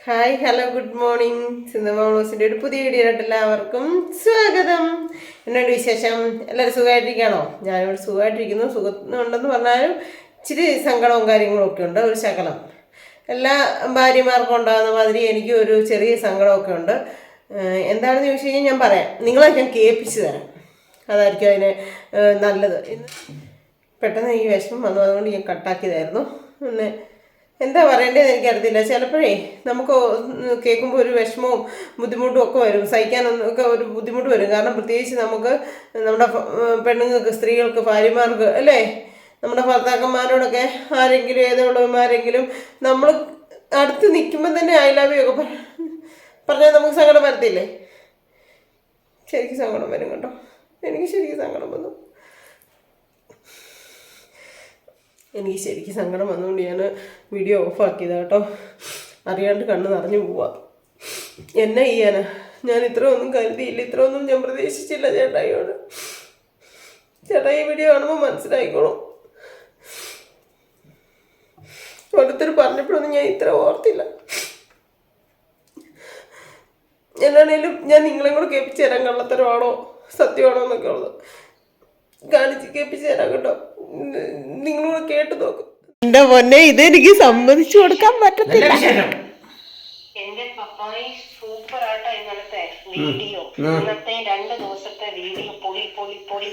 Hi hello good morning. സിന്ധുമാമോസിൻ്റെ ഒരു പുതിയ വീഡിയോയിലോട്ട് എല്ലാവർക്കും സ്വാഗതം. എന്നോട് വിശേഷം? എല്ലാവരും സുഖമായിട്ടിരിക്കുകയാണോ? ഞാനിവിടെ സുഖമായിട്ടിരിക്കുന്നു. സുഖമുണ്ടെന്ന് പറഞ്ഞാലും ഇച്ചിരി സങ്കടവും കാര്യങ്ങളും ഒക്കെ ഉണ്ട്, ഒരു ശകലം. എല്ലാ ഭാര്യമാർക്കും ഉണ്ടാകുന്ന മാതിരി എനിക്ക് ഒരു ചെറിയ സങ്കടമൊക്കെ ഉണ്ട്. എന്താണെന്ന് ചോദിച്ചു കഴിഞ്ഞാൽ ഞാൻ പറയാം, നിങ്ങളെ ഞാൻ കേൾപ്പിച്ച് തരാം, അതായിരിക്കും അതിന് നല്ലത്. പെട്ടെന്ന് ഈ വിഷമം വന്നു, അതുകൊണ്ട് ഞാൻ കട്ടാക്കിയതായിരുന്നു. പിന്നെ എന്താ പറയേണ്ടതെന്ന് എനിക്കറിയത്തില്ല. ചിലപ്പോഴേ നമുക്ക് കേൾക്കുമ്പോൾ ഒരു വിഷമവും ബുദ്ധിമുട്ടും ഒക്കെ വരും, സഹിക്കാനൊക്കെ ഒരു ബുദ്ധിമുട്ട് വരും. കാരണം പ്രത്യേകിച്ച് നമുക്ക് നമ്മുടെ പെണ്ണുങ്ങൾക്ക്, സ്ത്രീകൾക്ക്, ഭാര്യമാർക്ക് അല്ലേ, നമ്മുടെ ഭർത്താക്കന്മാരോടൊക്കെ ആരെങ്കിലും ഏതുള്ളവന്മാരെങ്കിലും നമ്മൾ അടുത്ത് നിൽക്കുമ്പോൾ തന്നെ ഐ ലവ് യു ഒക്കെ പറഞ്ഞാൽ നമുക്ക് സങ്കടം വരത്തില്ലേ? ശരിക്കും സങ്കടം വരും കേട്ടോ. എനിക്ക് ശരിക്കും സങ്കടം വന്നു. എനിക്ക് ശരിക്കും സങ്കടം വന്നുകൊണ്ട് ഞാൻ വീഡിയോ ഓഫാക്കിയതാണ് കേട്ടോ. അറിയാണ്ട് കണ്ണ് നിറഞ്ഞു പോവാ. എന്നാ ചെയ്യാനാ? ഞാൻ ഇത്ര ഒന്നും കരുതിയില്ല, ഇത്ര ഒന്നും ഞാൻ പ്രതീക്ഷിച്ചില്ല ചേട്ടായിയോട്. ചേട്ടായി വീഡിയോ കാണുമ്പോൾ മനസ്സിലായിക്കോളും. ഓരോരുത്തർ പറഞ്ഞപ്പോഴൊന്നും ഞാൻ ഇത്ര ഓർത്തില്ല. എന്നാണേലും ഞാൻ നിങ്ങളെ കൂടെ കേൾപ്പിച്ച് തരാം, കള്ളത്തരമാണോ സത്യമാണോ എന്നൊക്കെ ഉള്ളത് കാണിച്ച് കേൾപ്പിച്ച് തരാം കേട്ടോ. നിങ്ങളൂടെ കേട്ട് നോക്കും. എന്റെ പൊന്നെ, ഇതെനിക്ക് സമ്മതിച്ചു കൊടുക്കാൻ പറ്റത്തില്ല. എന്റെ പപ്പായി സൂപ്പർ ആയിട്ടാ ഇന്നലത്തെ വീഡിയോ. ഇന്നത്തെ 2 ദിവസത്തെ വീഡിയോ പൊളി പൊളി പൊളി.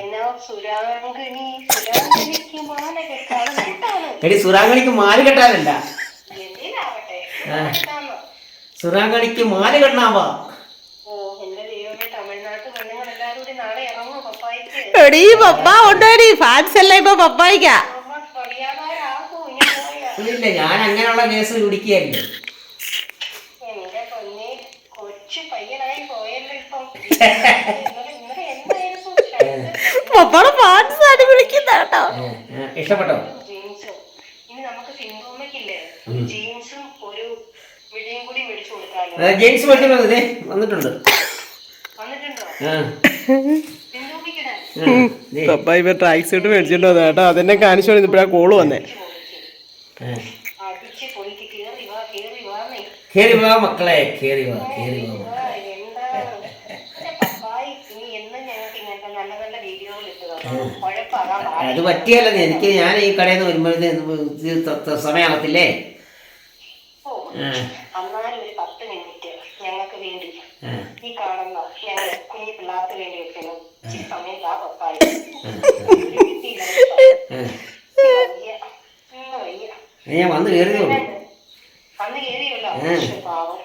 എന്നാ സുരാംഗണിക്ക് മാല കെട്ടാണ്. സുരാംഗണിക്ക് മാല കെട്ടാനല്ല, എന്തിനാവട്ടെ സുരാംഗണിക്ക് മാല കെട്ടാവാ. ഓ എന്റെ ദൈവമേ, തമിഴ്നാട്ട് പെണ്ണുങ്ങൾ എല്ലാരും കൂടി നാളെ ഇറങ്ങും പപ്പായിക്ക്. എടീ പപ്പ ഉണ്ടോടി, ഫാൻസ് അല്ല ഇപ്പൊ പപ്പായിക്കാ. ഇല്ല, ഞാൻ അങ്ങനെയുള്ള കേസ് പിടിക്കുകയല്ലേ. എന്റെ പൊന്നെ, കൊച്ചു പയ്യനായി പോയല്ലോ ഇപ്പം. പപ്പയുടെ ഫാൻസ് ആണ് വിളിക്കുന്ന കേട്ടോ. ഇഷ്ടപ്പെട്ടോ? ജീൻസും ഇനി നമുക്ക് സിന്ധുമ്മക്കില്ലേ ജീൻസും ഒരു വിടയും കൂടി മേടിച്ചു കൊടുക്കാമല്ലോ. ജെയിംസ് വന്നിട്ടുണ്ട്. വന്നിട്ടുണ്ടോ? പപ്പ ഇപ്പൊ ട്രാക്ക് സൂട്ട് മേടിച്ചിട്ടോ കേട്ടോ. അതെന്നെ കാണിച്ചോണ്ട് ഇപ്പഴാ കോള് വന്നേ. കേറി വാ മക്കളെ, കേറി വാ, കേറി വാ. അത് പറ്റിയല്ല എനിക്ക്. ഞാൻ ഈ കടയിൽ നിന്ന് വരുമ്പോഴത്തെ സമയമാകത്തില്ലേ? എന്നാലും ഒരു 10 മിനിറ്റ് ഞങ്ങൾക്ക് വേണ്ടി ഈ കാണുന്ന ഞങ്ങൾ കുഞ്ഞു പിള്ളേർക്ക് വേണ്ടി വെക്കുന്നു. ഇച്ചിരി സമയം ആ പപ്പായി ഞാൻ വന്ന് കയറിയതേ ഉള്ളൂ. വന്ന് കയറിയല്ലോ പാവം.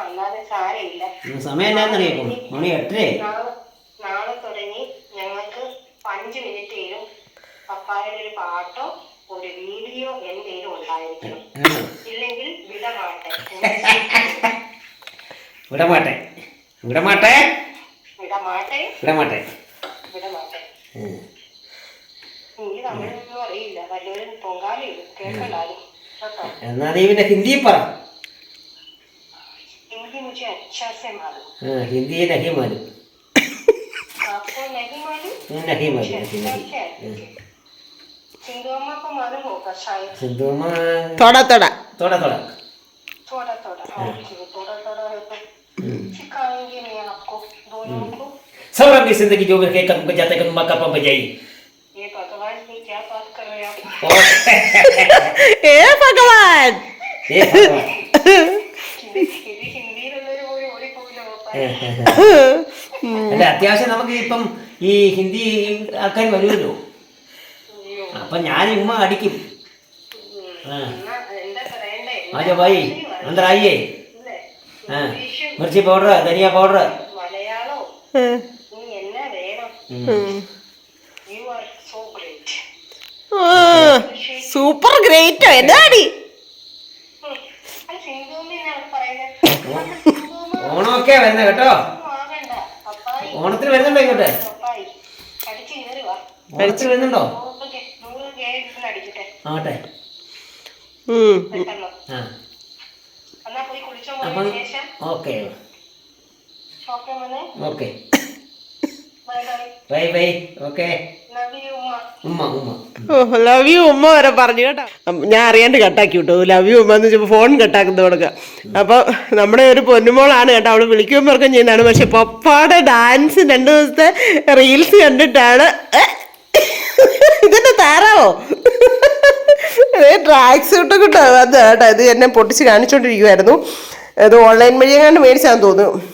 എന്നാലും സാരമില്ല. സമയം എന്നാന്നറിയാം, മണി 8. നാളെ തുടങ്ങി ഞങ്ങൾക്ക് 5 മിനിറ്റേലും പപ്പായുടെ ഒരു പാട്ടോ ഒരു വീഡിയോ എന്തെങ്കിലും ഉണ്ടായിരിക്കണം. ഇല്ലെങ്കിൽ വിടമാട്ടെ. വിടമാട്ടെ, വിടമാട്ടെ, വിടമാട്ടെ, വിടമാട്ടെ, വിടമാട്ടെ. എനിക്ക് തമിഴൊന്നും അറിയില്ല, വല്ലവരും പൊങ്കാലി കേൾക്കണ്ടാലും കേട്ടോ. എന്നാ നീ പിന്നെ ഹിന്ദി പറ. ഹിന്ദി മുझे अच्छा से मालूम. ഹിന്ദി നഹി മാലൂം. आपको नहीं मालूम? नहीं मालूम. सिंधुअम्मा को मालूम होगा शायद. सिंधुअम्मा थोड़ा थोड़ा थोड़ा थोड़ा थोड़ा थोड़ा. ओके, थोड़ा थोड़ा है तो सिखाएंगे मैं आपको दोनों को. सब रंग की जिंदगी जो के कदम पे जाते कदम मक्का पंप जाई. ये भगवान ये क्या बात कर रहे हैं आप? ഏ ഭഗവാൻ, ए भगवान. ഇത് ഹിന്ദിയിലുള്ളൊരു പോയി ഓടിപ്പോയില്ല പപ്പാ. അല്ല, അത്യാവശ്യം നമുക്ക് ഇപ്പം ഈ ഹിന്ദി ആൾക്കാർ വരുമല്ലോ. അപ്പൊ ഞാൻ ഉമ്മ അടിക്കും. എന്താ പറയണ്ടേ? ആജോ ഭായി അന്തർ ആയിയേ. മിർച്ചി പൗഡർ, ധനിയ പൗഡർ, മലയാളോ ഇനി എന്നാ വേണം? You are so great. Super ഗ്രേറ്റോ എന്നാടി? ഓണമൊക്കെ വരുന്ന കേട്ടോ. ഓണത്തിന് വരുന്നുണ്ടോ ഇങ്ങോട്ട്? ഓണത്തിന് വരുന്നുണ്ടോ? ആട്ടെ. അപ്പം okay okay. Bye bye. Bye bye. Okay. Love you ഉമ്മ. ഉമ്മ ഉമ്മ. ഓ ലവ് യു ഉമ്മ വരെ പറഞ്ഞു കേട്ടോ. ഞാൻ അറിയാണ്ട് കട്ടാക്കി വിട്ടു ലവ് യു ഉമ്മ എന്ന് വെച്ചപ്പോൾ ഫോൺ കട്ടാക്കുന്ന കൊടുക്കുക. അപ്പോൾ നമ്മുടെ ഒരു പൊന്നുമോളാണ് കേട്ടോ, അവള് വിളിക്കുമ്പോൾ വർക്കും ചെയ്യുന്നതാണ്. പക്ഷെ പപ്പാടെ ഡാൻസ് 2 ദിവസത്തെ റീൽസ് കണ്ടിട്ടാണ് ഇതെന്നെ താറാവോ ട്രാക്ക് സൂട്ടൊക്കെ ഇട്ടോ അത് കേട്ടോ. ഇത് എന്നെ പൊട്ടിച്ച് കാണിച്ചുകൊണ്ടിരിക്കുമായിരുന്നു. ഇത് ഓൺലൈൻ വഴി എങ്ങാണ്ട് മേടിച്ചാന്ന് തോന്നുന്നു.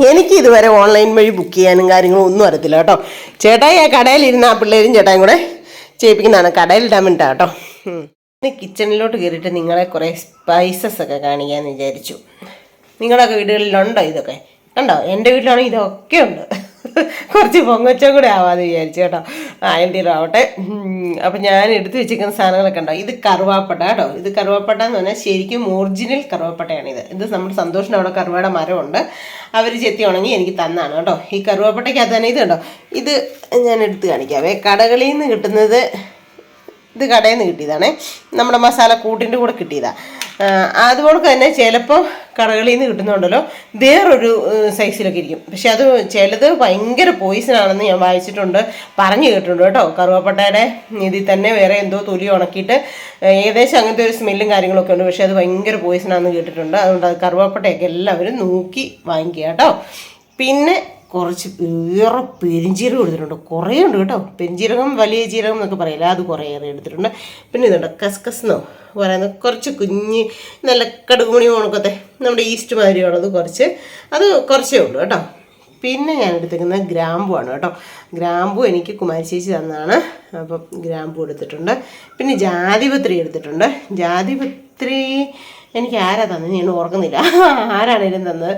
എനിക്ക് ഇതുവരെ ഓൺലൈൻ വഴി ബുക്ക് ചെയ്യാനും കാര്യങ്ങളും ഒന്നും അറിയത്തില്ല കേട്ടോ. ചേട്ടായി ആ കടയിലിരുന്ന് ആ പിള്ളേരും ചേട്ടായും കൂടെ ചെയ്യിപ്പിക്കുന്നതാണ്, കടയിലിടാൻ വേണ്ടിയിട്ടാണ് കേട്ടോ. ഇനി കിച്ചണിലോട്ട് കയറിയിട്ട് നിങ്ങളെ കുറേ സ്പൈസസ് ഒക്കെ കാണിക്കാമെന്ന് വിചാരിച്ചു. നിങ്ങളൊക്കെ വീടുകളിലുണ്ടോ ഇതൊക്കെ? കണ്ടോ, എൻ്റെ വീട്ടിലാണെങ്കിൽ ഇതൊക്കെ ഉണ്ട്. കുറച്ച് പൊങ്ങച്ചം കൂടെ ആവാന്ന് വിചാരിച്ചു കേട്ടോ. അതിൻ്റെ ആവട്ടെ. അപ്പം ഞാൻ എടുത്തു വെച്ചിരിക്കുന്ന സാധനങ്ങളൊക്കെ ഉണ്ടോ. ഇത് കറുവാപ്പട്ട കേട്ടോ. ഇത് കറുവാപ്പട്ട എന്ന് പറഞ്ഞാൽ ശരിക്കും ഒറിജിനൽ കറുവാപ്പട്ടയാണിത്. ഇത് നമ്മുടെ സന്തോഷിൻ്റെ അവിടെ കറുവയുടെ മരമുണ്ട്, അവർ ചെത്തി ഉണങ്ങി എനിക്ക് തന്നാണ് കേട്ടോ. ഈ കറുവാപ്പട്ടയ്ക്കകത്ത് തന്നെ ഇത് കണ്ടോ, ഇത് ഞാൻ എടുത്ത് കാണിക്കാവേ. കടകളിൽ നിന്ന് കിട്ടുന്നത്, ഇത് കടയിൽ നിന്ന് കിട്ടിയതാണേ, നമ്മുടെ മസാല കൂട്ടിൻ്റെ കൂടെ കിട്ടിയതാണ്. അതുപോലെ തന്നെ ചിലപ്പോൾ കടകളിൽ നിന്ന് കിട്ടുന്നുണ്ടല്ലോ വേറൊരു സൈസിലൊക്കെ ഇരിക്കും. പക്ഷെ അത് ചിലത് ഭയങ്കര പോയിസണാണെന്ന് ഞാൻ വായിച്ചിട്ടുണ്ട്, പറഞ്ഞു കേട്ടിട്ടുണ്ട് കേട്ടോ. കറുവാപ്പട്ടയുടെ ഇതിൽ തന്നെ വേറെ എന്തോ തൊലി ഉണക്കിയിട്ട് ഏകദേശം അങ്ങനത്തെ ഒരു സ്മെല്ലും കാര്യങ്ങളൊക്കെ ഉണ്ട്. പക്ഷെ അത് ഭയങ്കര പോയിസണാണെന്ന് കേട്ടിട്ടുണ്ട്. അതുകൊണ്ട് അത് കറുവാപ്പട്ടയൊക്കെ എല്ലാവരും നോക്കി വാങ്ങിക്കുക കേട്ടോ. പിന്നെ കുറച്ച് വേറെ പെരിഞ്ചീരകം എടുത്തിട്ടുണ്ട്, കുറേ ഉണ്ട് കേട്ടോ. പെരിഞ്ചീരകം വലിയ ജീരകം എന്നൊക്കെ പറയില്ല, അത് കുറേയേറെ എടുത്തിട്ടുണ്ട്. പിന്നെ ഇതുണ്ട് കസ്കസ് എന്നോ പറയുന്നത്, കുറച്ച് കുഞ്ഞ് നല്ല കടുകുമണി ഉണക്കത്തെ നമ്മുടെ ഈസ്റ്റ് മാതിരിയുള്ളത് കുറച്ച്, അത് കുറച്ചേ ഉള്ളൂ കേട്ടോ. പിന്നെ ഞാൻ എടുത്തിരിക്കുന്നത് ഗ്രാമ്പുവാണ് കേട്ടോ. ഗ്രാമ്പു എനിക്ക് കുമാരി ചേച്ചി തന്നതാണ്, അപ്പം ഗ്രാമ്പു എടുത്തിട്ടുണ്ട്. പിന്നെ ജാതിപത്രി എടുത്തിട്ടുണ്ട്. ജാതിപത്രി എനിക്ക് ആരാ തന്നത് ഞാൻ ഓർക്കുന്നില്ല, ആരാണേലും തന്നത്.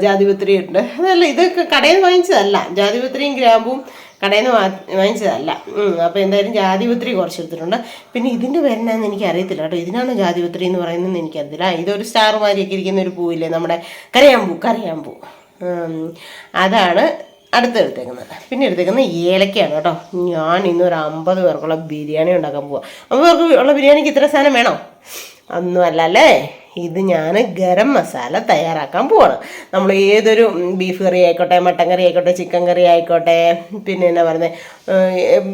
ജാതിപത്രി ഉണ്ട്, അതല്ല ഇതൊക്കെ കടയിൽ നിന്ന് വാങ്ങിച്ചതല്ല. ജാതിപത്രിയും ഗ്രാമ്പും കടയിൽ നിന്ന് വാങ്ങിച്ചതല്ല. അപ്പോൾ എന്തായാലും ജാതിപത്രി കുറച്ച് എടുത്തിട്ടുണ്ട്. പിന്നെ ഇതിൻ്റെ പേരെന്നാന്ന് എനിക്ക് അറിയത്തില്ല കേട്ടോ. ഇതിനാണ് ജാതിപത്രി എന്ന് പറയുന്നതെന്ന് എനിക്കറിയില്ല. ഇതൊരു സ്റ്റാർ മാതിരിയൊക്കെ ഇരിക്കുന്ന ഒരു പൂവില്ലേ, നമ്മുടെ കരയാമ്പൂ അതാണ് അടുത്തെടുത്തേക്കുന്നത്. പിന്നെ എടുത്തേക്കുന്നത് ഏലക്കയാണ് കേട്ടോ. ഞാൻ ഇന്നൊരു 50 പേർക്കുള്ള ബിരിയാണി ഉണ്ടാക്കാൻ പോവാം. 50 പേർക്ക് ഉള്ള ബിരിയാണിക്ക് ഇത്ര സാധനം വേണോ? ഒന്നുമല്ല അല്ലേ. ഇത് ഞാൻ ഗരം മസാല തയ്യാറാക്കാൻ പോവാണ്. നമ്മൾ ഏതൊരു ബീഫ് കറി ആയിക്കോട്ടെ, മട്ടൻ കറി ആയിക്കോട്ടെ, ചിക്കൻ കറി ആയിക്കോട്ടെ, പിന്നെ എന്നാ പറയുന്നത്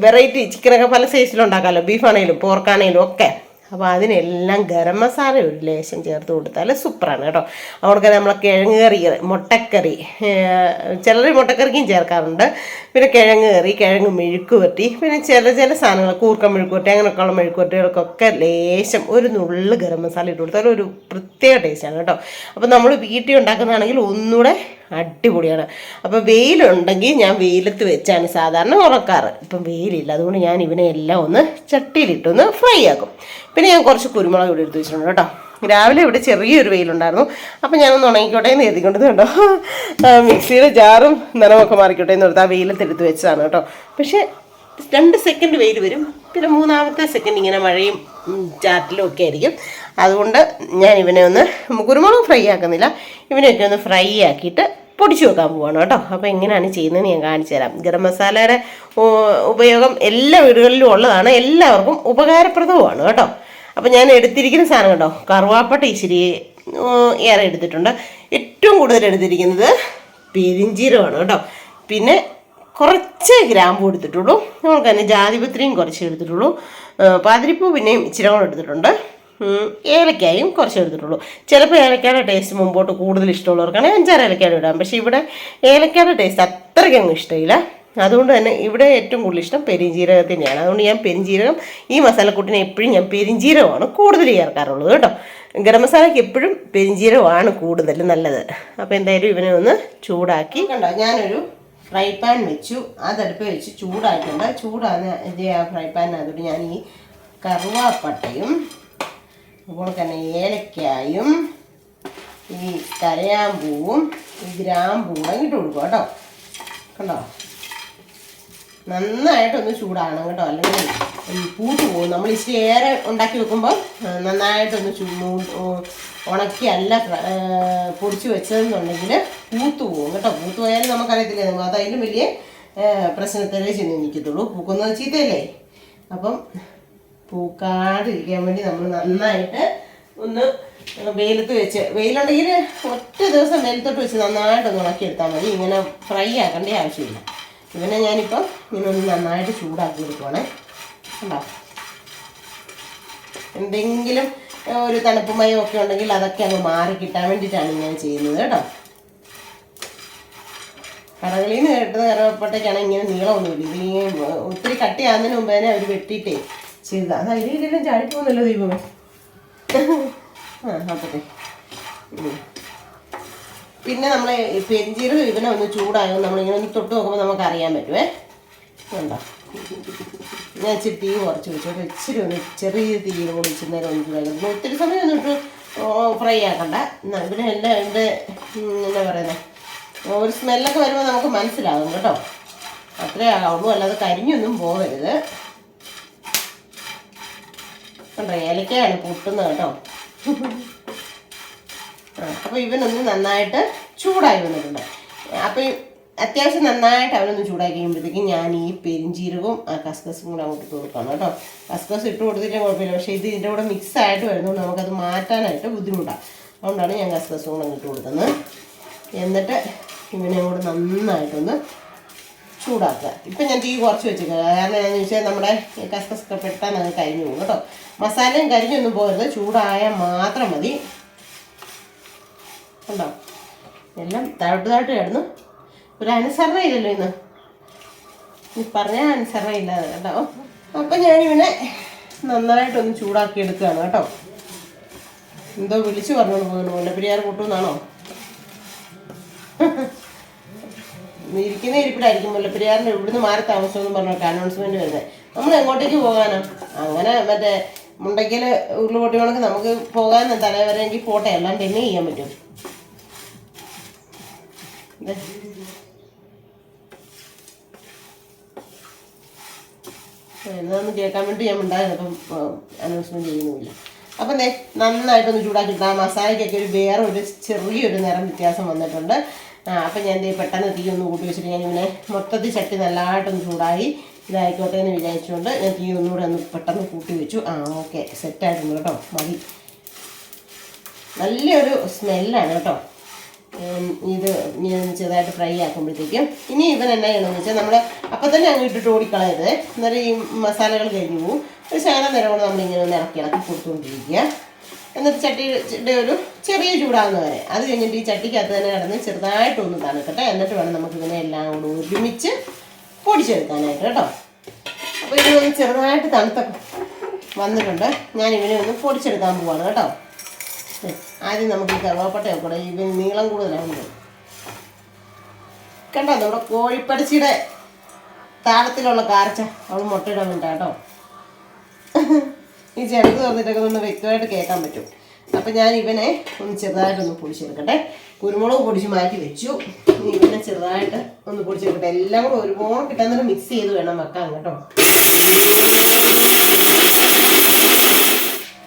വെറൈറ്റി ചിക്കനൊക്കെ പല സൈസിലുണ്ടാക്കാമല്ലോ, ബീഫാണേലും പോർക്കാണേലും ഒക്കെ. അപ്പോൾ അതിനെല്ലാം ഗരം മസാല ഒരു ലേശം ചേർത്ത് കൊടുത്താൽ സൂപ്പറാണ് കേട്ടോ. അവിടെ നമ്മളെ കിഴങ്ങ് കറി, മുട്ടക്കറി, ചിലർ മുട്ടക്കറിക്കും ചേർക്കാറുണ്ട്. പിന്നെ കിഴങ്ങ് കറി, കിഴങ്ങ് മെഴുക്ക് വരട്ടി, പിന്നെ ചില സാധനങ്ങൾ കൂർക്ക മെഴുക്ക് വരട്ടി, അങ്ങനെയൊക്കെയുള്ള മെഴുക്ക് വരട്ടികൾക്കൊക്കെ ലേശം ഒരു നുള്ളു ഗരം മസാല ഇട്ട് കൊടുത്താൽ ഒരു പ്രത്യേക ടേസ്റ്റാണ് കേട്ടോ. അപ്പോൾ നമ്മൾ വീട്ടിൽ ഉണ്ടാക്കുന്നതാണെങ്കിൽ ഒന്നുകൂടെ അടിപൊളിയാണ്. അപ്പോൾ വെയിലുണ്ടെങ്കിൽ ഞാൻ വെയിലത്ത് വെച്ചാണ് സാധാരണ ഉറക്കാറ്. ഇപ്പം വെയിലില്ല, അതുകൊണ്ട് ഞാൻ ഇവനെ എല്ലാം ഒന്ന് ചട്ടിയിലിട്ടൊന്ന് ഫ്രൈ ആക്കും. പിന്നെ ഞാൻ കുറച്ച് കുരുമുളക് ഇവിടെ എടുത്ത് വെച്ചിട്ടുണ്ട് കേട്ടോ. രാവിലെ ഇവിടെ ചെറിയൊരു വെയിലുണ്ടായിരുന്നു, അപ്പം ഞാനൊന്ന് ഉണങ്ങിക്കോട്ടെ എന്ന് എഴുതിക്കൊണ്ടത് കേട്ടോ. മിക്സിയുടെ ജാറും നനവൊക്കെ മാറിക്കോട്ടെ എന്ന് ഓർത്ത് ആ വെയിലത്തെടുത്ത് വെച്ചതാണ് കേട്ടോ. പക്ഷേ 2 സെക്കൻഡ് വെയിൽ വരും, പിന്നെ 3-ാമത്തെ സെക്കൻഡ് ഇങ്ങനെ മഴയും ചാറ്റിലും ഒക്കെ ആയിരിക്കും. അതുകൊണ്ട് ഞാൻ ഇവനെ ഒന്ന് കുരുമുളക് ഫ്രൈ ആക്കുന്നില്ല, ഇവനെയൊക്കെ ഒന്ന് ഫ്രൈ ആക്കിയിട്ട് പൊടിച്ചു വെക്കാൻ പോവാണ് കേട്ടോ. അപ്പോൾ എങ്ങനെയാണ് ചെയ്യുന്നതെന്ന് ഞാൻ കാണിച്ചു തരാം. ഗരം മസാലയുടെ ഉപയോഗം എല്ലാ വീടുകളിലും ഉള്ളതാണ്, എല്ലാവർക്കും ഉപകാരപ്രദവുമാണ് കേട്ടോ. അപ്പോൾ ഞാൻ എടുത്തിരിക്കുന്ന സാധനം കേട്ടോ, കറുവാപ്പട്ട ഇച്ചിരി ഏറെ എടുത്തിട്ടുണ്ട്. ഏറ്റവും കൂടുതൽ എടുത്തിരിക്കുന്നത് പെരിഞ്ചീരകമാണ് കേട്ടോ. പിന്നെ കുറച്ച് ഗ്രാമ്പൂ എടുത്തിട്ടുള്ളൂ. നമുക്ക് തന്നെ ജാതിപത്രിയും കുറച്ച് എടുത്തിട്ടുള്ളൂ. പാതിരിപ്പൂ പിന്നെയും ഇച്ചിരി കൂടെ എടുത്തിട്ടുണ്ട്. ഏലക്കായും കുറച്ച് എടുത്തിട്ടുള്ളൂ. ചിലപ്പോൾ ഏലക്കയുടെ ടേസ്റ്റ് മുമ്പോട്ട് കൂടുതൽ ഇഷ്ടമുള്ളവർക്കാണെങ്കിൽ 5-6 ഏലക്കായ ഇടാം. പക്ഷേ ഇവിടെ ഏലക്കയുടെ ടേസ്റ്റ് അത്രയ്ക്കങ്ങ് ഇഷ്ടമില്ല. അതുകൊണ്ട് തന്നെ ഇവിടെ ഏറ്റവും കൂടുതൽ ഇഷ്ടം പെരിഞ്ജീരകത്തിൻ്റെയാണ്. അതുകൊണ്ട് ഞാൻ പെരിഞ്ജീരകം ഈ മസാലക്കൂട്ടിനെ എപ്പോഴും ഞാൻ പെരിഞ്ജീരകമാണ് കൂടുതൽ ചേർക്കാറുള്ളത് കേട്ടോ. ഗരം മസാലയ്ക്ക് എപ്പോഴും പെരിഞ്ജീരകമാണ് കൂടുതൽ നല്ലത്. അപ്പോൾ എന്തായാലും ഇവനെ ഒന്ന് ചൂടാക്കി കണ്ടോ. ഞാനൊരു ഫ്രൈ പാൻ വെച്ചു, അതടുപ്പ് വെച്ച് ചൂടായിട്ടുണ്ട്. ചൂടാകുന്ന ആ ഫ്രൈ പാനിനകത്തോട്ട് ഞാൻ ഈ കറുവാപ്പട്ടയും അതുപോലെ തന്നെ ഏലക്കായും ഈ കരയാമ്പൂവും ഈ ഗ്രാമ്പൂവും ഇട്ട് കൊടുക്കും കേട്ടോ. കണ്ടോ, നന്നായിട്ടൊന്ന് ചൂടാകണം കേട്ടോ, അല്ലെങ്കിൽ പൂത്ത് പോകും. നമ്മൾ ഇച്ചിരി ഏറെ ഉണ്ടാക്കി വെക്കുമ്പോൾ നന്നായിട്ടൊന്ന് ഉണക്കിയല്ല പൊടിച്ച് വെച്ചതെന്നുണ്ടെങ്കിൽ പൂത്ത് പോകും കേട്ടോ. പൂത്ത് പോയാലും നമുക്കറിയത്തില്ലേ, നമുക്ക് അതതിലും വലിയ പ്രശ്നത്തിലേ ചെന്ന് നിൽക്കത്തുള്ളൂ. പൂക്കുന്നത് ചീത്തയല്ലേ. അപ്പം പൂക്കാടിരിക്കാൻ വേണ്ടി നമ്മൾ നന്നായിട്ട് ഒന്ന് വെയിലത്ത് വെച്ച്, വെയിലുണ്ടെങ്കിൽ ഒറ്റ ദിവസം വെയിലത്തോട്ട് വെച്ച് നന്നായിട്ടൊന്ന് ഉണക്കിയെടുത്താൽ മതി. ഇങ്ങനെ ഫ്രൈ ആക്കേണ്ട ആവശ്യമില്ല. ഇവനെ ഞാനിപ്പോൾ ഇങ്ങനെ ഒന്ന് നന്നായിട്ട് ചൂടാക്കി എടുക്കുവാണേ. കണ്ടോ, എന്തെങ്കിലും ഒരു തണുപ്പ് മയമൊക്കെ ഉണ്ടെങ്കിൽ അതൊക്കെ അങ്ങ് മാറി കിട്ടാൻ വേണ്ടിയിട്ടാണ് ഞാൻ ചെയ്യുന്നത് കേട്ടോ. കടകളിൽ നിന്ന് കിട്ടുന്ന കറുവപ്പട്ടയ്ക്കാണ് ഇങ്ങനെ നീളമൊന്നുമില്ല. ഇത് ഒത്തിരി കട്ടിയാകുന്നതിന് മുമ്പ് തന്നെ അവർ വെട്ടിയിട്ടേ ചെയ്തത്. അത് അതിലെല്ലാം ചാടിപ്പോകുന്നല്ലോ ദൈവമേ. അപ്പത്തെ പിന്നെ നമ്മൾ പെരിഞ്ചീരകം ഇവനെ ഒന്ന് ചൂടായോ നമ്മളിങ്ങനെ ഒന്ന് തൊട്ട് നോക്കുമ്പോൾ നമുക്ക് അറിയാൻ പറ്റുമേ. കണ്ടോ, ഞാൻ ഇച്ചിരി തീ കുറച്ച് വെച്ചോട്ടെ. ഇച്ചിരി ഒന്ന് ചെറിയ തീയിൽ കൂടി ഇച്ചിരി നേരം ഒന്ന് ചൂടാക്കണം. ഒത്തിരി സമയം ഒന്നും ഇട്ട് ഫ്രൈ ആക്കണ്ട. ഇവിടെ എല്ലാം എൻ്റെ എന്താ പറയുന്നത്, ഒരു സ്മെല്ലൊക്കെ വരുമ്പോൾ നമുക്ക് മനസ്സിലാകും കേട്ടോ. അത്രേ ആവുള്ളൂ, അല്ലാതെ കരിഞ്ഞൊന്നും പോകരുത്. കണ്ടോ, ഏലക്കയാണ് പൊട്ടുന്നത് കേട്ടോ. അപ്പോൾ ഇവനൊന്ന് നന്നായിട്ട് ചൂടായി വന്നിട്ടുണ്ട്. അപ്പോൾ അത്യാവശ്യം നന്നായിട്ട് അവനൊന്ന് ചൂടാക്കി കഴിയുമ്പോഴത്തേക്കും ഞാൻ ഈ പെരിഞ്ചീരകവും കസ്കസും കൂടെ അങ്ങോട്ട് ഇട്ട് കൊടുക്കണം കേട്ടോ. കസ്കസ് ഇട്ട് കൊടുത്തിട്ട് കുഴപ്പമില്ല, പക്ഷേ ഇത് ഇതിൻ്റെ കൂടെ മിക്സ് ആയിട്ട് വരുന്നതുകൊണ്ട് നമുക്കത് മാറ്റാനായിട്ട് ബുദ്ധിമുട്ടാണ്. അതുകൊണ്ടാണ് ഞാൻ കസ്കസും കൂടെ ഇട്ട് കൊടുക്കുന്നത്. എന്നിട്ട് ഇവനെ കൂടെ നന്നായിട്ടൊന്ന് ചൂടാക്കുക. ഇപ്പം ഞാൻ തീ കുറച്ച് വെച്ചിരിക്കുക. കാരണം എന്താണെന്ന് വെച്ചാൽ നമ്മുടെ കസ്കസൊക്കെ പെട്ടെന്ന് അത് കരിഞ്ഞു പോകും കേട്ടോ. മസാലയും കരിഞ്ഞൊന്നും പോകരുത്, ചൂടായാൽ മാത്രം മതി. കണ്ടോ, എല്ലാം താഴ്ത്തായിട്ട് കിടന്നു. ഒരു അനുസരണ ഇല്ലല്ലോ ഇന്ന്, ഈ പറഞ്ഞ അനുസരണ ഇല്ലാതെ കേട്ടോ. അപ്പം ഞാനിവനെ നന്നായിട്ടൊന്ന് ചൂടാക്കി എടുക്കുകയാണ് കേട്ടോ. എന്തോ വിളിച്ചു പറഞ്ഞോണ്ട് പോകുന്നു, മുല്ലപ്പെരിയാർ കൂട്ടുമെന്നാണോ? ഇരിക്കുന്ന ഇരിപ്പിടായിരിക്കും മുല്ലപ്പെരിയാറിൻ്റെ ഇവിടുന്ന് മാറി താമസമെന്ന് പറഞ്ഞിട്ട് അനൗൺസ്മെൻറ്റ് വരുന്നത്. നമ്മൾ എങ്ങോട്ടേക്ക് പോകാനോ? അങ്ങനെ മറ്റേ മുണ്ടയ്ക്കൽ ഉരുളുപൊട്ടി കണക്ക് നമുക്ക് പോകാൻ തലവരെങ്കിൽ പോട്ടെ, അല്ലാണ്ട് എന്നെ ചെയ്യാൻ പറ്റും. എന്നാന്ന് കേൾക്കാൻ വേണ്ടി ഞാൻ ഉണ്ടായിരുന്നു. അപ്പം അനൗൺസ്മെൻറ്റ് ചെയ്യുന്നുമില്ല. അപ്പം നന്നായിട്ടൊന്ന് ചൂടാക്കിയിട്ട് ആ മസാലയ്ക്കൊക്കെ വേറെ ഒരു ചെറിയൊരു നിറം വ്യത്യാസം വന്നിട്ടുണ്ട്. അപ്പം ഞാൻ പെട്ടെന്ന് തീ ഒന്ന് കൂട്ടി വെച്ചിട്ട് ഞാൻ ഇങ്ങനെ മൊത്തത്തിൽ ചട്ടി നല്ലതായിട്ടൊന്ന് ചൂടായി ഇതായിക്കോട്ടെ എന്ന് വിചാരിച്ചുകൊണ്ട് ഞാൻ തീ ഒന്നുകൂടെ ഒന്ന് പെട്ടെന്ന് കൂട്ടി വെച്ചു. ഓക്കെ, സെറ്റായിട്ടുണ്ട് കേട്ടോ. മതി. നല്ലൊരു സ്മെല്ലാണ് കേട്ടോ ഇത് ഞാൻ ചെറുതായിട്ട് ഫ്രൈ ആക്കുമ്പോഴത്തേക്കും. ഇനി ഇവൻ എന്നാ ചെയ്യണമെന്ന് വെച്ചാൽ നമ്മൾ അപ്പം തന്നെ അങ്ങ് ഇട്ടിട്ട് ഓടിക്കളയരുത്. അന്നേരം ഈ മസാലകൾ കഴിഞ്ഞു പോകും. ഒരു ശകലം നേരം കൊണ്ട് നമ്മളിങ്ങനെ ഒന്ന് ഇളക്കി കൊടുത്തുകൊണ്ടിരിക്കുക. എന്നിട്ട് ചട്ടിയുടെ ഒരു ചെറിയ ചൂടാകുന്ന വരെ, അത് കഴിഞ്ഞിട്ട് ഈ ചട്ടിക്കകത്ത് തന്നെ കിടന്ന് ചെറുതായിട്ടൊന്ന് തണുക്കട്ടെ. എന്നിട്ട് വേണം നമുക്ക് ഇതിനെ എല്ലാം കൂടെ ഒരുമിച്ച് പൊടിച്ചെടുക്കാനായിട്ട് കേട്ടോ. അപ്പോൾ ഇതിനൊന്ന് ചെറുതായിട്ട് തണുത്തൊക്കെ വന്നിട്ടുണ്ട്. ഞാൻ ഇവനെ ഒന്ന് പൊടിച്ചെടുക്കാൻ പോവാണ് കേട്ടോ. ആദ്യം നമുക്ക് ഈ കറുവാപ്പട്ടയൊക്കെ കൂടെ ഇവന് നീളം കൂടുതലാണ്. കണ്ടോ, നമ്മുടെ കോഴിപ്പടച്ചിയുടെ താളത്തിലുള്ള കാർച്ച അവൾ മുട്ടയിടാൻ വേണ്ടിയിട്ടാണ് കേട്ടോ. ഈ ചെറുത് തുറന്നിട്ടൊക്കെ ഒന്ന് വ്യക്തമായിട്ട് കേൾക്കാൻ പറ്റും. അപ്പം ഞാൻ ഇവനെ ഒന്ന് ചെറുതായിട്ടൊന്ന് പൊടിച്ചെടുക്കട്ടെ. കുരുമുളക് പൊടിച്ച് മാറ്റി വെച്ചു. ഇവനെ ചെറുതായിട്ട് ഒന്ന് പൊടിച്ചെടുക്കട്ടെ. എല്ലാം കൂടെ ഒരുപാട് കിട്ടാൻ മിക്സ് ചെയ്ത് വേണം വെക്കാൻ കേട്ടോ.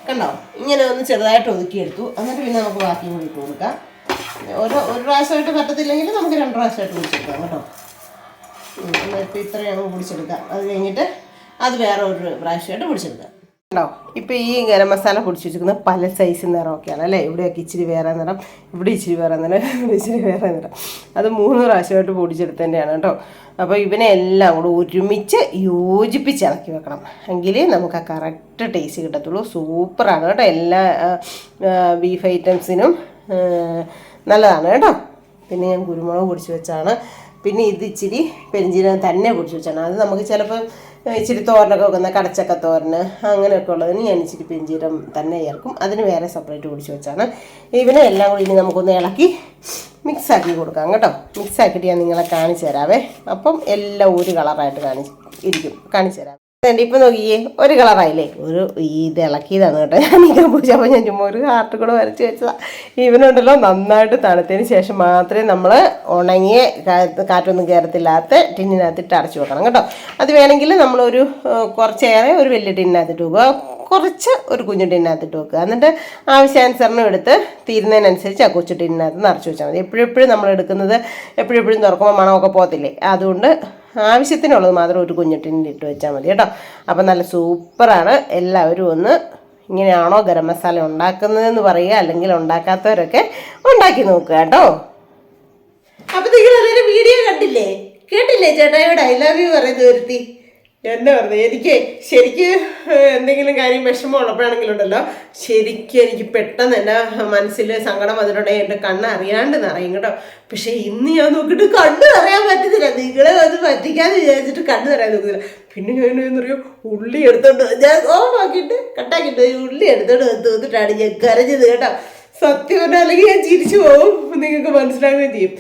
കണ്ടോ, ഇങ്ങനെ ഒന്ന് ചെറുതായിട്ട് ഒതുക്കിയെടുത്തു. എന്നിട്ട് പിന്നെ നമുക്ക് ബാക്കി കൂടി ഇട്ട് കൊടുക്കാം. ഒരു പ്രാവശ്യമായിട്ട് പറ്റത്തില്ലെങ്കിൽ നമുക്ക് 2 പ്രാവശ്യമായിട്ട് പൊടിച്ചെടുക്കാം കേട്ടോ. എന്നിട്ട് ഇത്രയാണ് പൊടിച്ചെടുക്കാം. അത് കഴിഞ്ഞിട്ട് അത് വേറെ ഒരു പ്രാവശ്യമായിട്ട് പൊടിച്ചെടുക്കാം. കണ്ടോ, ഇപ്പോൾ ഈ ഗരം മസാല പൊടിച്ച് വെച്ചിരിക്കുന്നത് പല സൈസ് നിറമൊക്കെയാണ് അല്ലേ. ഇവിടെയൊക്കെ ഇച്ചിരി വേറെ നിറം, ഇവിടെ ഇച്ചിരി വേറെ നിറം, ഇവിടെ ഇച്ചിരി വേറെ നിറം. അത് 3 പ്രാവശ്യമായിട്ട് പൊടിച്ചെടുത്തതിൻ്റെയാണ് കേട്ടോ. അപ്പോൾ ഇവനെ എല്ലാം കൂടെ ഒരുമിച്ച് യോജിപ്പിച്ച് ഇളക്കി വെക്കണം. എങ്കിലേ നമുക്ക് ആ കറക്റ്റ് ടേസ്റ്റ് കിട്ടത്തുള്ളൂ. സൂപ്പറാണ് കേട്ടോ. എല്ലാ ബീഫ് ഐറ്റംസിനും നല്ലതാണ് കേട്ടോ. പിന്നെ ഞാൻ കുരുമുളക് പൊടിച്ച് വെച്ചാണ്. പിന്നെ ഇത് ഇച്ചിരി പെരിഞ്ചീരകം തന്നെ പൊടിച്ച് വെച്ചാണ്. അത് നമുക്ക് ചിലപ്പോൾ ഇച്ചിരി തോരനൊക്കെ വെക്കുന്ന കടച്ചക്ക തോരന് അങ്ങനെയൊക്കെ ഉള്ളതിന് ഞാൻ ഇച്ചിരി പെരിഞ്ചീരകം തന്നെ ചേർക്കും. അതിന് വേറെ സെപ്പറേറ്റ് പൊടിച്ച് വെച്ചാണ്. ഇവനെ എല്ലാം കൂടി ഇനി നമുക്കൊന്ന് ഇളക്കി മിക്സാക്കി കൊടുക്കാം കേട്ടോ. മിക്സാക്കിയിട്ട് ഞാൻ നിങ്ങളെ കാണിച്ചു തരാവേ. അപ്പം എല്ലാം ഒരു കളറായിട്ട് കാണിച്ചു തരാം. ഇപ്പം നോക്കിയേ, ഒരു കളറായില്ലേ. ഇത് ഇളക്കിയതാണ് കേട്ടോ. ഞാൻ നിൽക്കാൻ പോയി. അപ്പോൾ ഞാൻ ചുമ്മാ ഒരു ഹാർട്ട് കൂടെ വരച്ച് വെച്ചതാണ്. ഇവനുണ്ടല്ലോ നന്നായിട്ട് തണുത്തതിന് ശേഷം മാത്രമേ നമ്മൾ ഉണങ്ങിയ കാറ്റൊന്നും കയറത്തില്ലാത്ത ടിന്നിനകത്തിട്ട് അടച്ചു വെക്കണം കേട്ടോ. അത് വേണമെങ്കിൽ നമ്മളൊരു കുറച്ചേറെ ഒരു വലിയ ടിന്നിനകത്തിട്ട് വെക്കുക, കുറച്ച് ഒരു കുഞ്ഞു ടിന്നിനകത്തിട്ട് വെക്കുക. എന്നിട്ട് ആവശ്യാനുസരണം എടുത്ത് തീരുന്നതിനനുസരിച്ച് ആ കൊച്ചു ടിന്നിനകത്ത് നിറച്ച് വെച്ചാൽ മതി. എപ്പോഴും നമ്മൾ എടുക്കുന്നത് എപ്പോഴും തുറക്കുമ്പോൾ മണമൊക്കെ പോകത്തില്ലേ. അതുകൊണ്ട് ആവശ്യത്തിനുള്ളത് മാത്രം ഒരു കുഞ്ഞു ടിന്നിൽ ഇട്ട് വെച്ചാൽ മതി കേട്ടോ. അപ്പം നല്ല സൂപ്പറാണ്. എല്ലാവരും ഒന്ന് ഇങ്ങനെയാണോ ഗരം മസാല ഉണ്ടാക്കുന്നതെന്ന് പറയുക, അല്ലെങ്കിൽ ഉണ്ടാക്കാത്തവരൊക്കെ ഉണ്ടാക്കി നോക്കുക കേട്ടോ. അപ്പോൾ നിങ്ങൾ വീഡിയോ കണ്ടില്ലേ? കേട്ടില്ലേ ചേട്ടായിയോട് ഐ ലവ് യു പറയുന്നത് ഒരുത്തി. എന്നെ പറഞ്ഞു എനിക്ക് ശരിക്ക് എന്തെങ്കിലും കാര്യം വിഷമം ഉള്ളപ്പോഴാണെങ്കിലുണ്ടല്ലോ ശരിക്കും എനിക്ക് പെട്ടെന്ന് എൻ്റെ മനസ്സിൽ സങ്കടം വന്നിട്ടുണ്ടെങ്കിൽ എൻ്റെ കണ്ണ് അറിയാണ്ട് നിറയും കേട്ടോ. പക്ഷെ ഇന്ന് ഞാൻ നോക്കിയിട്ട് കണ്ണ് നിറയാൻ പറ്റുന്നില്ല. നിങ്ങളെ അത് പറ്റിക്കാന്ന് വിചാരിച്ചിട്ട് കണ്ണ് നിറയാൻ നോക്കുന്നില്ല. പിന്നെ ഞാൻ എന്നറിയോ ഉള്ളി എടുത്തോണ്ട് ഞാൻ ഓഫാക്കിയിട്ട് കട്ടാക്കിയിട്ട് ഉള്ളി എടുത്തോണ്ട് തോന്നിട്ടാണ് ഞാൻ കരഞ്ഞത് കേട്ടോ. സത്യം പറഞ്ഞാൽ അല്ലെങ്കിൽ ഞാൻ ചിരിച്ചു പോകും, നിങ്ങൾക്ക് മനസ്സിലാവുകയും ചെയ്യും.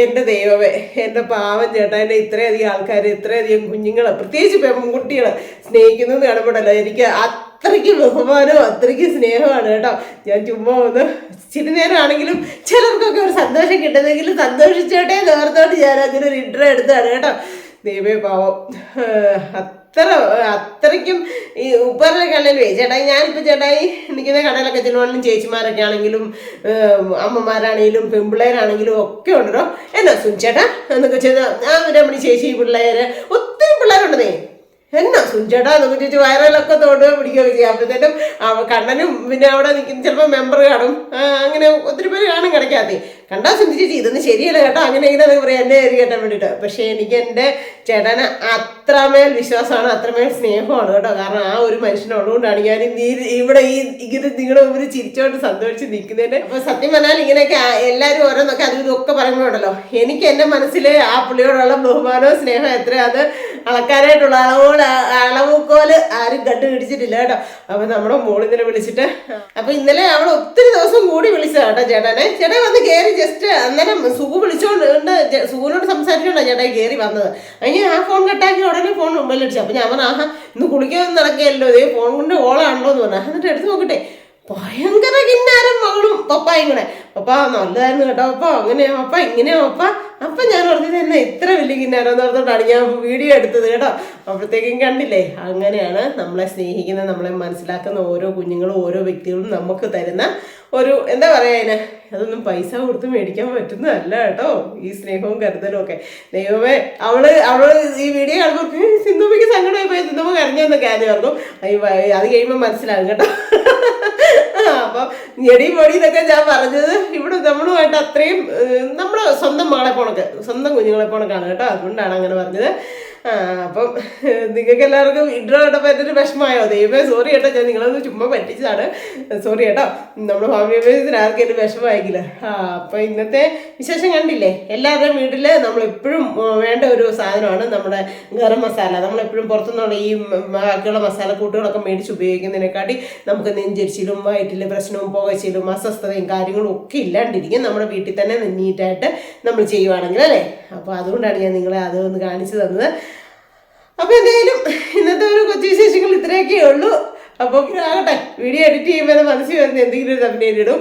എൻ്റെ ദൈവമേ, എൻ്റെ പാവം ചേട്ടാ, എൻ്റെ ഇത്രയധികം ആൾക്കാർ, ഇത്രയധികം കുഞ്ഞുങ്ങൾ, പ്രത്യേകിച്ച് പെൺകുട്ടികൾ സ്നേഹിക്കുന്നത് കാണുമ്പോഴല്ലോ എനിക്ക് അത്രയ്ക്ക് ബഹുമാനവും അത്രയ്ക്ക് സ്നേഹമാണ് കേട്ടോ. ഞാൻ ചുമ്മാ ഒന്ന് ഇച്ചിരി നേരമാണെങ്കിലും ചിലർക്കൊക്കെ ഒരു സന്തോഷം കിട്ടുന്നെങ്കിലും സന്തോഷിച്ചോട്ടെ നേർത്തോട്ട് ഞാൻ അങ്ങനെ ഒരു ഇൻട്രോ എടുത്താണ് കേട്ടോ. ദൈവമേ പാവം, അത്രയ്ക്കും ഈ ഉപ്പറിൻ്റെ കടയിലേ ചേട്ടായി, ഞാനിപ്പോൾ ചേട്ടായി നിൽക്കുന്ന കടയിലൊക്കെ ചെല്ലുവാണെങ്കിലും ചേച്ചിമാരൊക്കെ ആണെങ്കിലും അമ്മമാരാണെങ്കിലും പെൺപിള്ളേരാണെങ്കിലും ഒക്കെ ഉണ്ടല്ലോ. എന്നാ സുഞ്ചേട്ടാ എന്നൊക്കെ ചെയ്താൽ രമണി ചേച്ചി പിള്ളേര് ഒത്തിരി പിള്ളേരുണ്ടെന്നേ. എന്നാ സുഞ്ചേട്ടാ എന്നൊക്കെ ചോദിച്ചു വയറിലൊക്കെ തോടുകയോ പിടിക്കുകയൊക്കെ ചെയ്യാം. അപ്പോഴത്തേനും കണ്ണനും പിന്നെ അവിടെ നിൽക്കുന്ന ചിലപ്പോൾ മെമ്പർ കാണും, അങ്ങനെ ഒത്തിരി പേര് കാണും കിടക്കാതെ. കണ്ടാ സുന്ദരി ചേച്ചി ഇതൊന്നും ശരിയല്ല കേട്ടോ, അങ്ങനെ ഇങ്ങനെ പറയാം എൻ്റെ കയറി കേട്ടാൻ വേണ്ടിയിട്ട്. പക്ഷേ എനിക്ക് എൻ്റെ ചേട്ടന് അത്രമേൽ വിശ്വാസമാണ്, അത്രമേൽ സ്നേഹമാണ് കേട്ടോ. കാരണം ആ ഒരു മനുഷ്യനുള്ളതുകൊണ്ടാണ് ഞാൻ ഇവിടെ ഇങ്ങനെ നിങ്ങളുടെ മുമ്പിൽ ചിരിച്ചോണ്ട് സന്തോഷിച്ച് നിൽക്കുന്നതിൻ്റെ. അപ്പോൾ സത്യം പറഞ്ഞാൽ ഇങ്ങനെയൊക്കെ എല്ലാവരും ഓരോന്നൊക്കെ അതും ഇതൊക്കെ പറയുമ്പോഴല്ലോ എനിക്ക് എൻ്റെ മനസ്സിൽ ആ പുള്ളിയോടുള്ള ബഹുമാനവും സ്നേഹം എത്രയും അത് അളക്കാനായിട്ടുള്ള അളവുകോല് ആരും കണ്ടുപിടിച്ചിട്ടില്ല കേട്ടോ. അപ്പൊ നമ്മുടെ മോളിന്നലെ വിളിച്ചിട്ട്, അപ്പൊ ഇന്നലെ അവൾ ഒത്തിരി ദിവസം കൂടി വിളിച്ചതാ കേട്ടോ ചേട്ടനെ. ചേട്ടൻ വന്ന് കയറി ജസ്റ്റ് അന്നേരം സുഖു വിളിച്ചോണ്ട് സുഖുവിനോട് സംസാരിച്ചോണ്ടാ ചേട്ടായി കയറി വന്നത്. അതിന് ആ ഫോൺ കട്ടാക്കി ഉടനെ ഫോൺ മുമ്പിലടിച്ചു. അപ്പൊ ഞാൻ പറഞ്ഞു ആഹാ ഇന്ന് കുളിക്കാനൊന്നും നടക്കുകയല്ലോ, ഇതേ ഫോൺ കൊണ്ട് ഓളാണല്ലോ എന്ന് പറഞ്ഞു. എന്നിട്ട് എടുത്ത് നോക്കട്ടെ, ഭയങ്കര കിന്നാരം മകളും പപ്പായും കൂടെ. പപ്പ നല്ലതായിരുന്നു കേട്ടോ, പപ്പ അങ്ങനെയാ പപ്പ ഇങ്ങനെയാ പപ്പ. അപ്പം ഞാൻ പറഞ്ഞത് തന്നെ ഇത്ര വലിയ കിന്നാരം എന്ന് പറഞ്ഞിട്ടാണ് ഞാൻ വീഡിയോ എടുത്തത് കേട്ടോ. അപ്പോഴത്തേക്കും കണ്ടില്ലേ, അങ്ങനെയാണ് നമ്മളെ സ്നേഹിക്കുന്ന, നമ്മളെ മനസ്സിലാക്കുന്ന ഓരോ കുഞ്ഞുങ്ങളും ഓരോ വ്യക്തികളും നമുക്ക് തരുന്ന ഒരു എന്താ പറയുക അതിന്, അതൊന്നും പൈസ കൊടുത്ത് മേടിക്കാൻ പറ്റുന്നതല്ല കേട്ടോ ഈ സ്നേഹവും കരുതലും ഒക്കെ. ദൈവമേ, അവള് ഈ വീഡിയോ കാണുമ്പോൾ സിന്ധുമ്മയ്ക്ക് സങ്കടമായി പോയി, സിന്ധുമ്മ കരഞ്ഞെന്നൊക്കെ ആദ്യം പറഞ്ഞു. അത് കഴിയുമ്പോൾ മനസ്സിലാകും കേട്ടോ. അപ്പം ഞെടി പൊടി ഇതൊക്കെ ഞാൻ പറഞ്ഞത് ഇവിടെ നമ്മളുമായിട്ട് അത്രയും നമ്മുടെ സ്വന്തം മകളെ പോണക്ക്, സ്വന്തം കുഞ്ഞുങ്ങളെ പോണക്കാണ് കേട്ടോ. അതുകൊണ്ടാണ് അങ്ങനെ പറഞ്ഞത്. അപ്പം നിങ്ങൾക്ക് എല്ലാവർക്കും ഇൻട്രോ ഇട്ടപ്പോൾ എന്തൊരു വിഷമമായോ? ദൈവമേ സോറി കേട്ടോ, ഞാൻ നിങ്ങളൊന്ന് ചുമ്മാ പറ്റിച്ചതാണ്, സോറി കേട്ടോ. നമ്മുടെ ഫാമിലി ബേസിന് ആർക്കും വിഷമമായിക്കില്ല. അപ്പം ഇന്നത്തെ വിശേഷം കണ്ടില്ലേ, എല്ലാവരുടെയും വീട്ടിൽ നമ്മളെപ്പോഴും വേണ്ട ഒരു സാധനമാണ് നമ്മുടെ ഗരം മസാല. നമ്മളെപ്പോഴും പുറത്തുനിന്നുള്ള ഈ ബാക്കിയുള്ള മസാലക്കൂട്ടുകളൊക്കെ മേടിച്ച് ഉപയോഗിക്കുന്നതിനെക്കാട്ടി നമുക്ക് നെഞ്ചരിച്ചിലും വയറ്റിൽ പ്രശ്നവും പുകച്ചിലും അസ്വസ്ഥതയും കാര്യങ്ങളും ഒക്കെ ഇല്ലാണ്ടിരിക്കും നമ്മുടെ വീട്ടിൽ തന്നെ നീറ്റായിട്ട് നമ്മൾ ചെയ്യുവാണെങ്കിൽ അല്ലേ. അപ്പോൾ അതുകൊണ്ടാണ് ഞാൻ നിങ്ങളെ അതൊന്ന് കാണിച്ചു തന്നത്. അപ്പോൾ എന്തായാലും ഇന്നത്തെ ഒരു കൊച്ചു വിശേഷങ്ങൾ ഇത്രയൊക്കെ ഉള്ളൂ. അപ്പം ആകട്ടെ, വീഡിയോ എഡിറ്റ് ചെയ്യുമ്പോൾ മനസ്സിൽ വരുന്ന എന്തെങ്കിലും ഒരു തമ്മിൽ ഇടും.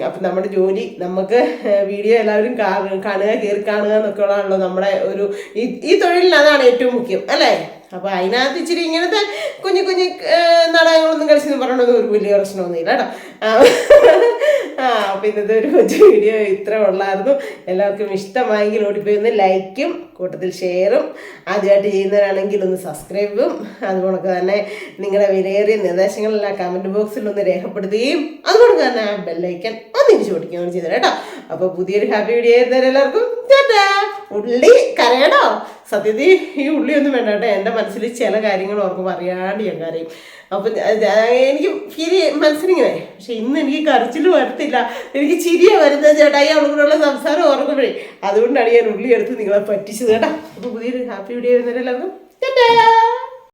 അപ്പം നമ്മുടെ ജോലി, നമുക്ക് വീഡിയോ എല്ലാവരും കാണുക, കയറി കാണുക എന്നൊക്കെ ഉള്ളതാണല്ലോ നമ്മുടെ ഒരു ഈ തൊഴിലിന് അതാണ് ഏറ്റവും മുഖ്യം അല്ലേ. അപ്പോൾ അതിനകത്ത് ഇച്ചിരി ഇങ്ങനത്തെ കുഞ്ഞു കുഞ്ഞു നാടകങ്ങളൊന്നും കളിച്ചെന്ന് പറയണമെന്ന് ഒരു വലിയ പ്രശ്നമൊന്നുമില്ല കേട്ടോ. അപ്പോൾ ഇന്നത്തെ ഒരു കൊച്ചു വീഡിയോ ഇത്ര ഉള്ളായിരുന്നു. എല്ലാവർക്കും ഇഷ്ടമായെങ്കിൽ ഓടിപ്പോയി ഒന്ന് ലൈക്കും കൂട്ടത്തിൽ ഷെയറും, ആദ്യമായിട്ട് ചെയ്യുന്നവരാണെങ്കിൽ ഒന്ന് സബ്സ്ക്രൈബും, അതുകൊണ്ട് തന്നെ നിങ്ങളുടെ വിലയേറിയ നിർദ്ദേശങ്ങളെല്ലാം കമൻറ്റ് ബോക്സിൽ ഒന്ന് രേഖപ്പെടുത്തുകയും അതുകൊണ്ട് തന്നെ ആ ബെല്ലൈക്കൻ ഒന്ന് ഇടിച്ചു കൊടുക്കുകയാണ് ചെയ്തത് കേട്ടോ. അപ്പോൾ പുതിയൊരു ഹാപ്പി വീഡിയോ ആയിരുന്നവരെ എല്ലാവർക്കും ടാറ്റാ. ഉള്ളി കരയണോ? സത്യത്തിൽ ഈ ഉള്ളിയൊന്നും വേണ്ട കേട്ടോ, എൻ്റെ മനസ്സിൽ ചില കാര്യങ്ങൾ ഓർക്കും അറിയാണ്ട് ഞാൻ കരയും. അപ്പം എനിക്ക് മനസ്സിലിങ്ങനെ, പക്ഷെ ഇന്ന് എനിക്ക് കരച്ചിൽ വരത്തില്ല, എനിക്ക് ചിരിയാണ് വരുന്നത് ചേട്ടായി അവളോടുള്ള സംസാരം ഓർക്കുമ്പോഴേ. അതുകൊണ്ടാണ് ഞാൻ ഉള്ളി എടുത്ത് നിങ്ങളെ പറ്റിച്ചത് കേട്ടോ. അപ്പോൾ പുതിയൊരു ഹാപ്പി വീഡിയോ വരുന്നവരെല്ലാവർക്കും ടാറ്റാ.